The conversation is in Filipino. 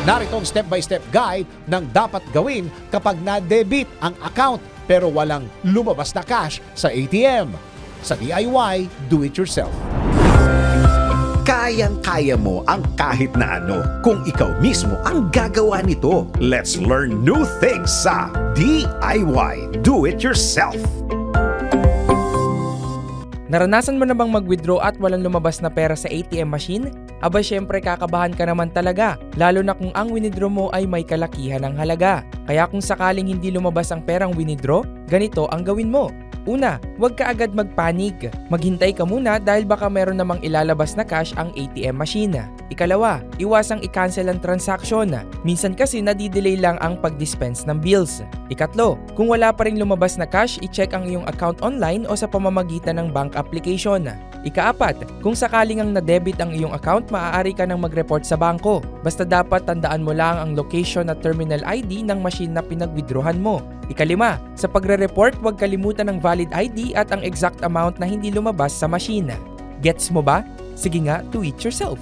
Narito ang step-by-step guide ng dapat gawin kapag na-debit ang account pero walang lumabas na cash sa ATM. Sa DIY, do it yourself. Kayang-kaya mo ang kahit na ano kung ikaw mismo ang gagawa nito. Let's learn new things sa DIY, do it yourself. Naranasan mo na bang mag-withdraw at walang lumabas na pera sa ATM machine? Aba syempre kakabahan ka naman talaga, lalo na kung ang winidraw mo ay may kalakihan ng halaga. Kaya kung sakaling hindi lumabas ang perang winidraw, ganito ang gawin mo. Una, huwag ka agad magpanig. Maghintay ka muna dahil baka meron namang ilalabas na cash ang ATM machine. Ikalawa, iwasang i-cancel ang transaction. Minsan kasi nadidelay lang ang pag-dispense ng bills. Ikatlo, kung wala pa ring lumabas na cash, i-check ang iyong account online o sa pamamagitan ng bank application. Ikaapat, kung sakaling ang na-debit ang iyong account, maaari ka nang mag-report sa bangko. Basta dapat tandaan mo lang ang location at terminal ID ng machine na pinag-withdrawhan mo. Ikalima, sa pagre-report, huwag kalimutan ng valid ID at ang exact amount na hindi lumabas sa machine. Gets mo ba? Sige nga, do it yourself!